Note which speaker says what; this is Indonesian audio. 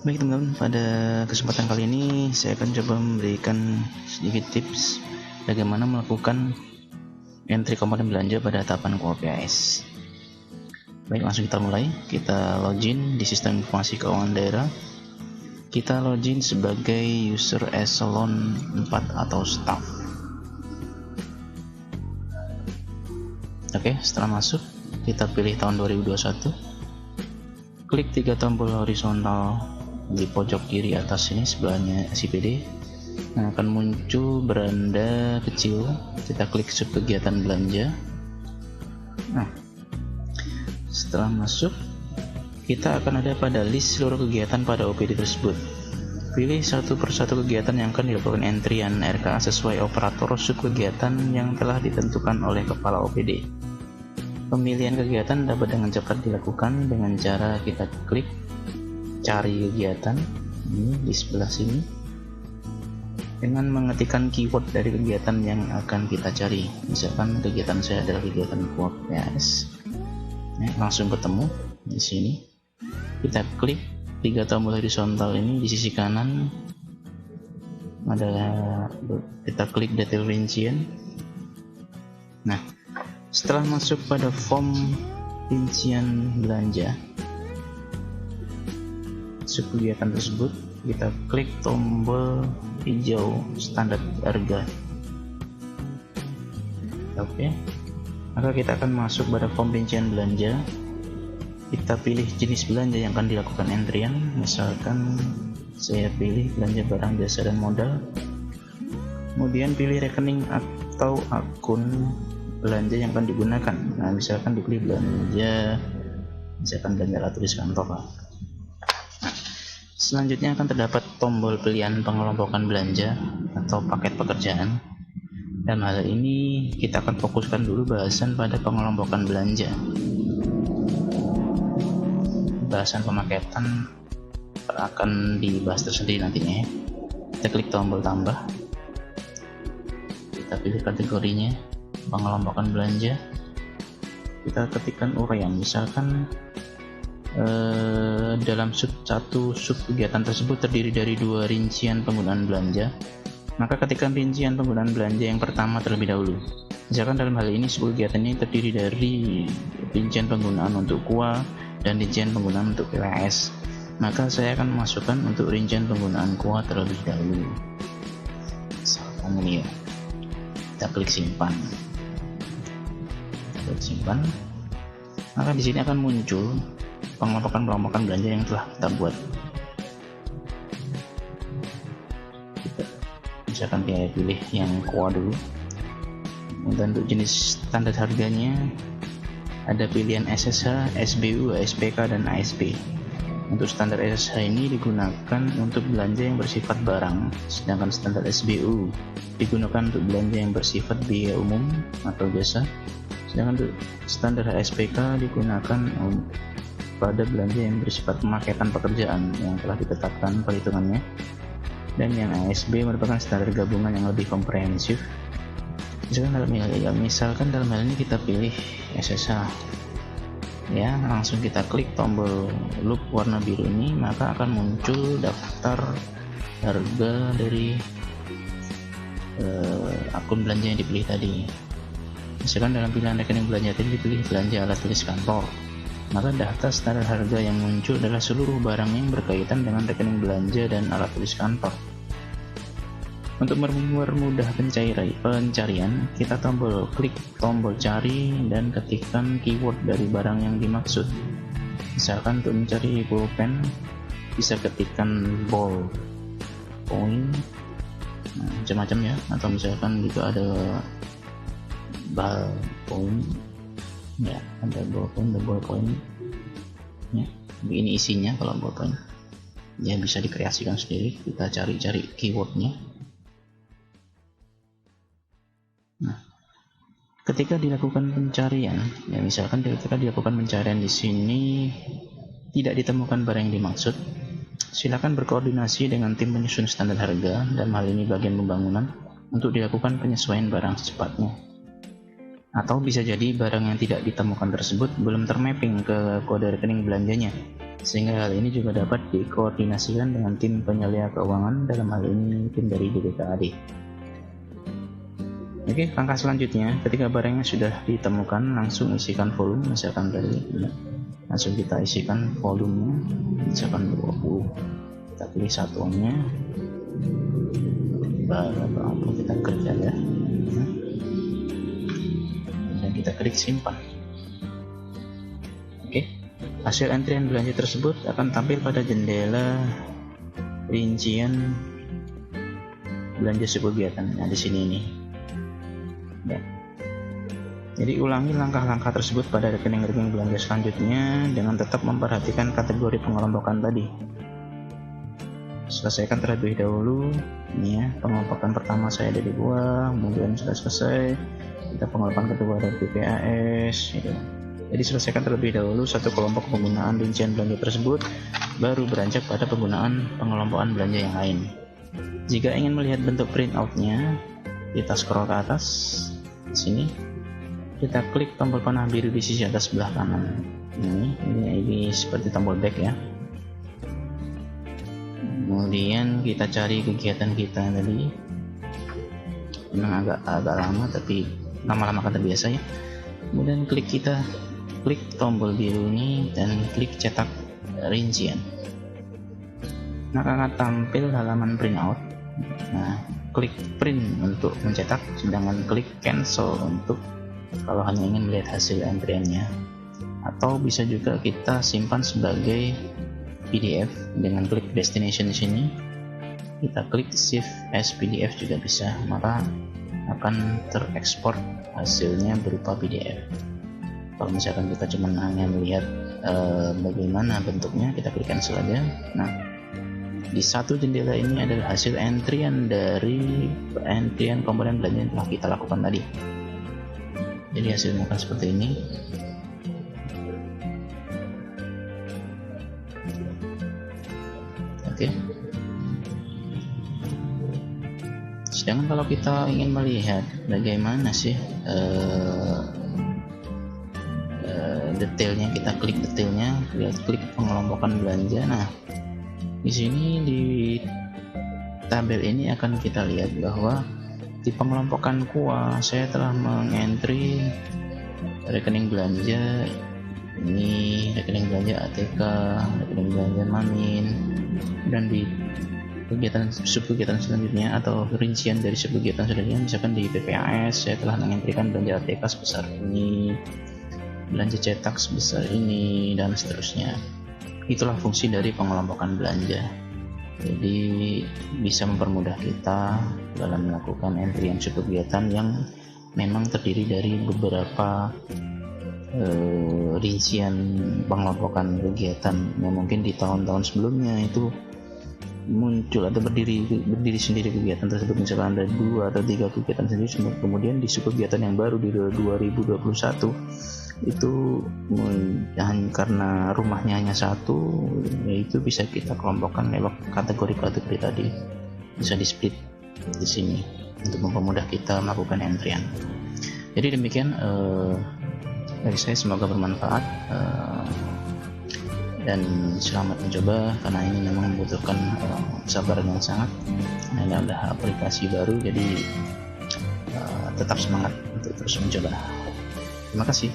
Speaker 1: Baik teman-teman, pada kesempatan kali ini saya akan coba memberikan sedikit tips bagaimana melakukan entry komponen belanja pada tahapan QuarPAS. Baik, langsung kita mulai. Kita login di sistem informasi keuangan daerah. Kita login sebagai user eselon 4 atau staff. Oke, setelah masuk kita pilih tahun 2021. Klik 3 tombol horizontal di pojok kiri atas ini sebelahnya SIPD. Nah, akan muncul beranda kecil. Kita klik sub kegiatan belanja. Nah, setelah masuk kita akan ada pada list seluruh kegiatan pada OPD tersebut. Pilih satu persatu kegiatan yang akan dilakukan entrian RKA sesuai operator sub kegiatan yang telah ditentukan oleh kepala OPD. Pemilihan kegiatan dapat dengan cepat dilakukan dengan cara kita klik cari kegiatan ini di sebelah sini dengan mengetikkan keyword dari kegiatan yang akan kita cari. Misalkan kegiatan saya adalah kegiatan QuarPAS. Langsung ketemu di sini. Kita klik 3 tombol horizontal ini di sisi kanan. Kita klik detail rincian. Nah, setelah masuk pada form rincian belanja sub kegiatan tersebut, kita klik tombol hijau standar harga. Oke, maka kita akan masuk pada form rincian belanja. Kita pilih jenis belanja yang akan dilakukan entrian. Misalkan saya pilih belanja barang jasa dan modal, kemudian pilih rekening atau akun belanja yang akan digunakan. Nah, misalkan dipilih belanja, misalkan belanja alat tulis kantor. Selanjutnya akan terdapat tombol pilihan pengelompokan belanja atau paket pekerjaan. Dalam hal ini kita akan fokuskan dulu bahasan pada pengelompokan belanja. Bahasan pemaketan akan dibahas tersendiri nantinya. Kita klik tombol tambah. Kita pilih kategorinya pengelompokan belanja. Kita ketikkan uraian, misalkan dalam satu sub kegiatan tersebut terdiri dari 2 rincian penggunaan belanja, maka ketikkan rincian penggunaan belanja yang pertama terlebih dahulu. Misalkan dalam hal ini sub kegiatan ini terdiri dari rincian penggunaan untuk QUA dan rincian penggunaan untuk PWS, maka saya akan memasukkan untuk rincian penggunaan QUA terlebih dahulu. Misalkan ini ya, kita klik simpan. Simpan, maka di sini akan muncul pengelompokan belanja yang telah kita buat. Misalkan kita pilih yang QUA dulu. Dan untuk jenis standar harganya ada pilihan SSH, SBU, SPK, dan ASP. Untuk standar SSH ini digunakan untuk belanja yang bersifat barang, sedangkan standar SBU digunakan untuk belanja yang bersifat biaya umum atau jasa. Sedangkan untuk standar SPK digunakan pada belanja yang bersifat pemaketan pekerjaan yang telah ditetapkan perhitungannya, dan yang ASB merupakan standar gabungan yang lebih komprehensif. Misalkan dalam hal ini kita pilih SSH ya, langsung kita klik tombol loop warna biru ini, maka akan muncul daftar harga dari akun belanja yang dipilih tadi. Misalkan dalam pilihan rekening belanja tadi dipilih belanja alat tulis kantor, maka data standar harga yang muncul adalah seluruh barang yang berkaitan dengan rekening belanja dan alat tulis kantor. Untuk mempermudah pencarian, kita klik tombol cari dan ketikkan keyword dari barang yang dimaksud. Misalkan untuk mencari pulpen bisa ketikkan ball point, macam-macam ya, atau misalkan juga ada ballpoint ya, ada ballpoint ya, begini isinya. Kalau ballpoint ya bisa dikreasikan sendiri, kita cari-cari keywordnya. Nah, ketika dilakukan pencarian ya, misalkan ketika dilakukan pencarian di sini tidak ditemukan barang yang dimaksud, silakan berkoordinasi dengan tim penyusun standar harga, dalam hal ini bagian pembangunan, untuk dilakukan penyesuaian barang secepatnya. Atau bisa jadi barang yang tidak ditemukan tersebut belum termapping ke kode rekening belanjanya, sehingga hal ini juga dapat dikoordinasikan dengan tim penyelia keuangan, dalam hal ini tim dari BPKAD. Oke, langkah selanjutnya, ketika barangnya sudah ditemukan, langsung isikan volume, misalkan tadi langsung kita isikan volumenya, misalkan 20, kita pilih satuannya, baru kita kerja ya, dan kita klik simpan. Oke, hasil antrian belanja tersebut akan tampil pada jendela rincian belanja subkegiatan. Nah, di sini nih. Ya. Jadi ulangi langkah-langkah tersebut pada rekening-rekening belanja selanjutnya dengan tetap memperhatikan kategori pengelompokan tadi. Selesaikan terlebih dahulu. Ini ya, pengelompokan pertama saya dari gua, kemudian sudah selesai. Kita pengelompokan kedua dari PPAS. Gitu. Jadi selesaikan terlebih dahulu satu kelompok penggunaan rincian belanja tersebut, baru beranjak pada penggunaan pengelompokan belanja yang lain. Jika ingin melihat bentuk printout-nya, kita scroll ke atas. Di sini kita klik tombol panah biru di sisi atas sebelah kanan. Ini seperti tombol back ya. Kemudian kita cari kegiatan kita tadi. Memang agak lama, tapi lama-lama akan terbiasa ya. Kemudian klik tombol biru ini dan klik cetak rincian. Nah, akan tampil halaman printout. Nah, klik print untuk mencetak, sedangkan klik cancel untuk kalau hanya ingin melihat hasil antriannya. Atau bisa juga kita simpan sebagai PDF dengan klik destination di sini. Kita klik save as PDF juga bisa, maka akan terekspor hasilnya berupa PDF. Kalau misalkan kita cuma hanya melihat bagaimana bentuknya, kita klik cancel aja. Nah, di satu jendela ini adalah hasil antrian dari komponen belanja yang telah kita lakukan tadi. Jadi hasilnya akan seperti ini. Oke. Sedangkan kalau kita ingin melihat bagaimana sih detailnya, kita klik detailnya, klik pengelompokan belanja. Nah, di sini di tabel ini akan kita lihat bahwa di pengelompokan KUA saya telah mengentry rekening belanja ini, rekening belanja ATK, rekening belanja Mamin, dan di subkegiatan selanjutnya atau rincian dari subkegiatan selanjutnya, misalkan di PPAS saya telah mengentrikan belanja ATK sebesar ini, belanja cetak sebesar ini, dan seterusnya. Itulah fungsi dari pengelompokan belanja. Jadi bisa mempermudah kita dalam melakukan antrian subkegiatan yang memang terdiri dari beberapa rincian pengelompokan kegiatan yang mungkin di tahun-tahun sebelumnya itu muncul atau berdiri sendiri kegiatan tersebut, misalkan ada 2 atau 3 kegiatan sendiri, kemudian di subkegiatan yang baru di 2021 itu karena rumahnya hanya satu, yaitu bisa kita kelompokkan lewat kategori-kategori tadi, bisa di split di sini untuk mempermudah kita melakukan antrian. Jadi demikian dari saya, semoga bermanfaat dan selamat mencoba, karena ini memang membutuhkan kesabaran yang sangat. Ini adalah aplikasi baru, jadi tetap semangat untuk terus mencoba. Terima kasih.